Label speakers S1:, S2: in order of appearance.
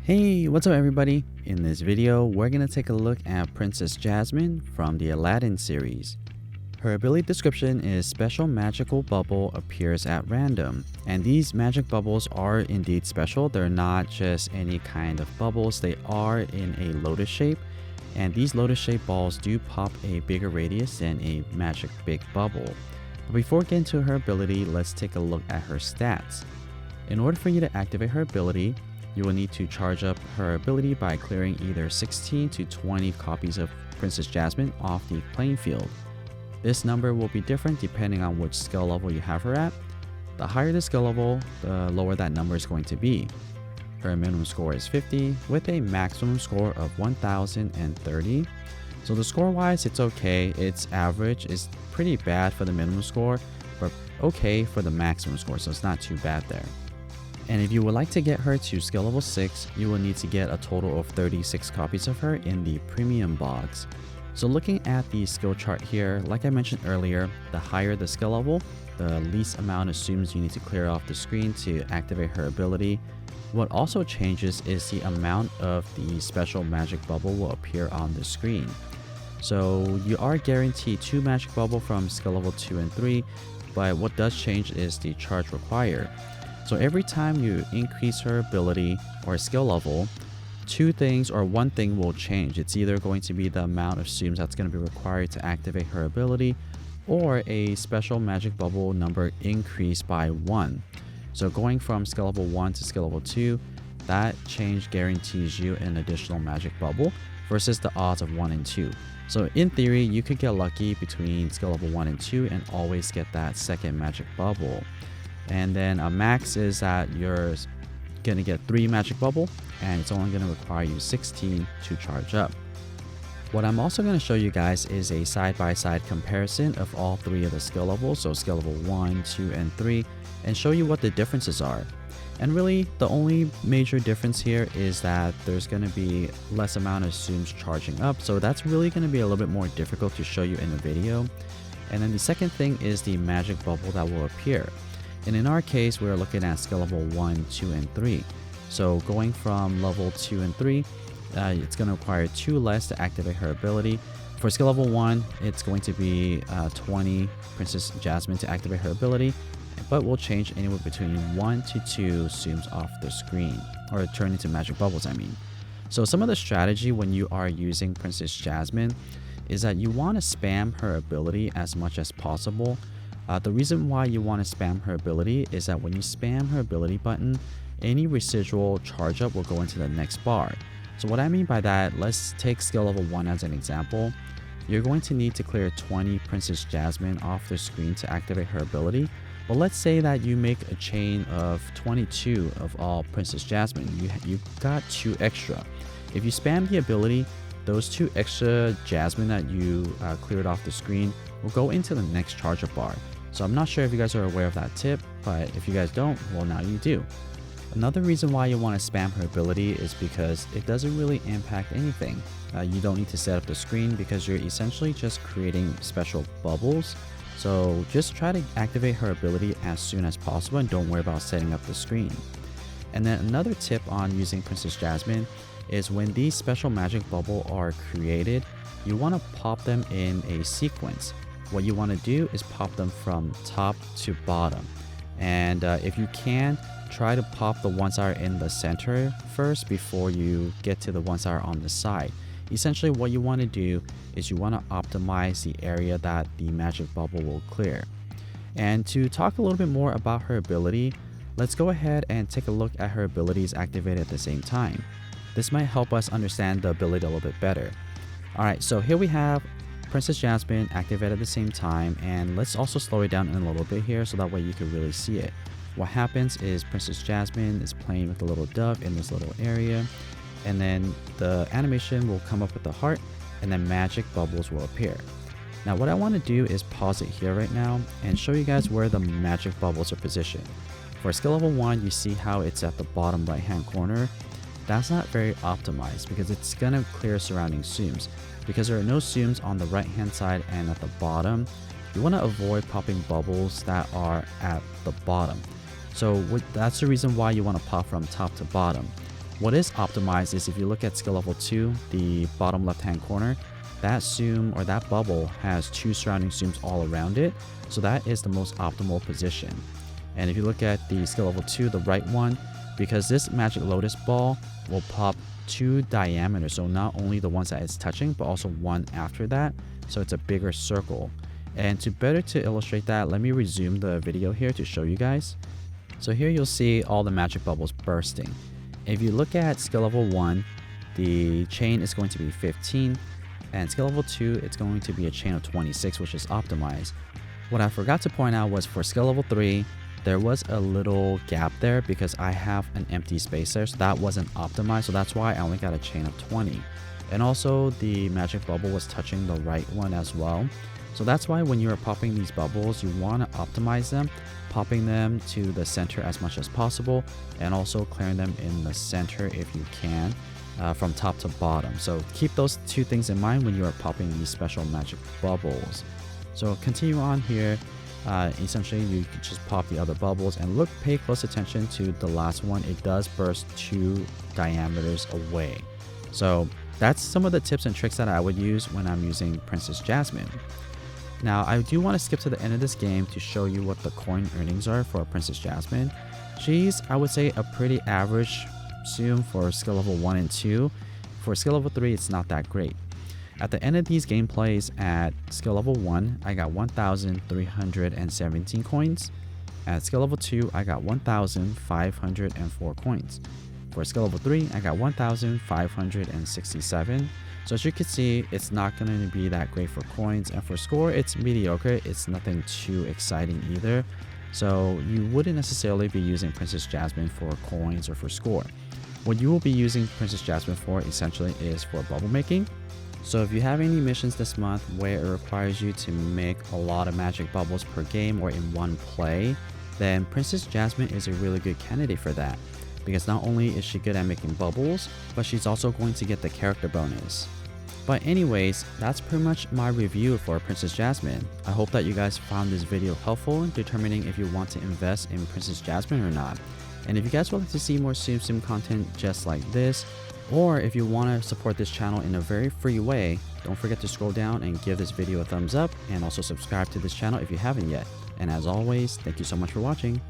S1: Hey, what's up everybody? In this video, we're gonna take a look at Princess Jasmine from the Aladdin series. Her ability description is special magical bubble appears at random. And these magic bubbles are indeed special. They're not just any kind of bubbles, they are in a lotus shape. And these lotus shaped balls do pop a bigger radius than a magic big bubble. But before getting to her ability, let's take a look at her stats. In order for you to activate her ability, you will need to charge up her ability by clearing either 16 to 20 copies of Princess Jasmine off the playing field. This number will be different depending on which skill level you have her at. The higher the skill level, the lower that number is going to be. Her minimum score is 50 with a maximum score of 1030. So the score wise, it's okay. Its average is pretty bad for the minimum score, but okay for the maximum score, so it's not too bad there. And if you would like to get her to skill level 6, you will need to get a total of 36 copies of her in the premium box. So looking at the skill chart here, like I mentioned earlier, the higher the skill level, the least amount of zooms you need to clear off the screen to activate her ability. What also changes is the amount of the special magic bubble will appear on the screen. So you are guaranteed 2 magic bubble from skill level 2 and 3, but what does change is the charge required. So every time you increase her ability or skill level, 2 things or 1 thing will change. It's either going to be the amount of zooms that's going to be required to activate her ability, or a special magic bubble number increased by 1. So going from skill level 1 to skill level 2, that change guarantees you an additional magic bubble versus the odds of 1 and 2. So in theory, you could get lucky between skill level 1 and 2 and always get that second magic bubble. And then a max is that you're gonna get 3 magic bubble, and it's only gonna require you 16 to charge up. What I'm also gonna show you guys is a side-by-side comparison of all 3 of the skill levels, so skill level 1, 2, and 3, and show you what the differences are. And really, the only major difference here is that there's gonna be less amount of zooms charging up, so that's really gonna be a little bit more difficult to show you in the video. And then the second thing is the magic bubble that will appear. And in our case, we're looking at skill level 1, 2, and 3. So going from level 2 and 3, it's going to require 2 less to activate her ability. For skill level 1, it's going to be 20 Princess Jasmine to activate her ability, but will change anywhere between 1 to 2 zooms off the screen, or turn into magic bubbles, I mean. So some of the strategy when you are using Princess Jasmine is that you want to spam her ability as much as possible. The reason why you want to spam her ability is that when you spam her ability button, any residual charge up will go into the next bar. So what I mean by that, let's take skill level 1 as an example. You're going to need to clear 20 Princess Jasmine off the screen to activate her ability. But let's say that you make a chain of 22 of all Princess Jasmine. You got 2 extra. If you spam the ability, those 2 extra Jasmine that you cleared off the screen will go into the next charge up bar. So I'm not sure if you guys are aware of that tip, but if you guys don't, well, now you do. Another reason why you want to spam her ability is because it doesn't really impact anything. You don't need to set up the screen because you're essentially just creating special bubbles. So just try to activate her ability as soon as possible and don't worry about setting up the screen. And then another tip on using Princess Jasmine is when these special magic bubbles are created, you want to pop them in a sequence. What you want to do is pop them from top to bottom. And if you can, try to pop the ones that are in the center first before you get to the ones that are on the side. Essentially, what you want to do is you want to optimize the area that the magic bubble will clear. And to talk a little bit more about her ability, let's go ahead and take a look at her abilities activated at the same time. This might help us understand the ability a little bit better. Alright, so here we have Princess Jasmine activated at the same time, and let's also slow it down in a little bit here so that way you can really see it. What happens is Princess Jasmine is playing with the little dove in this little area, and then the animation will come up with the heart, and then magic bubbles will appear. Now what I want to do is pause it here right now and show you guys where the magic bubbles are positioned. For skill level 1, you see how it's at the bottom right hand corner. That's not very optimized because it's gonna clear surrounding zooms. Because there are no zooms on the right hand side and at the bottom, you want to avoid popping bubbles that are at the bottom. So that's the reason why you want to pop from top to bottom. What is optimized is if you look at skill level 2, the bottom left hand corner, that Tsum or that bubble has 2 surrounding Tsums all around it. So that is the most optimal position. And if you look at the skill level 2, the right one, because this magic lotus ball will pop 2 diameters, so not only the ones that it's touching but also one after that, so it's a bigger circle. And to illustrate that, let me resume the video here to show you guys. So here you'll see all the magic bubbles bursting. If you look at skill level 1, the chain is going to be 15, and skill level 2, it's going to be a chain of 26, which is optimized. What I forgot to point out was for skill level 3, there was a little gap there because I have an empty space there, so that wasn't optimized, so that's why I only got a chain of 20. And also the magic bubble was touching the right one as well. So that's why when you're popping these bubbles, you want to optimize them, popping them to the center as much as possible, and also clearing them in the center if you can, from top to bottom. So keep those 2 things in mind when you are popping these special magic bubbles. So continue on here. Essentially, you can just pop the other bubbles and pay close attention to the last one. It does burst 2 diameters away. So that's some of the tips and tricks that I would use when I'm using Princess Jasmine. Now, I do want to skip to the end of this game to show you what the coin earnings are for Princess Jasmine. She's, I would say, a pretty average Tsum for skill level 1 and 2. For skill level 3, it's not that great. At the end of these gameplays at skill level 1, I got 1,317 coins. At skill level 2, I got 1,504 coins. For skill level 3, I got 1,567. So as you can see, it's not going to be that great for coins, and for score, it's mediocre. It's nothing too exciting either. So you wouldn't necessarily be using Princess Jasmine for coins or for score. What you will be using Princess Jasmine for essentially is for bubble making. So if you have any missions this month where it requires you to make a lot of magic bubbles per game or in one play, then Princess Jasmine is a really good candidate for that. Because not only is she good at making bubbles, but she's also going to get the character bonus. But anyways, that's pretty much my review for Princess Jasmine. I hope that you guys found this video helpful in determining if you want to invest in Princess Jasmine or not. And if you guys would like to see more Tsum Tsum content just like this, or if you want to support this channel in a very free way, don't forget to scroll down and give this video a thumbs up, and also subscribe to this channel if you haven't yet. And as always, thank you so much for watching.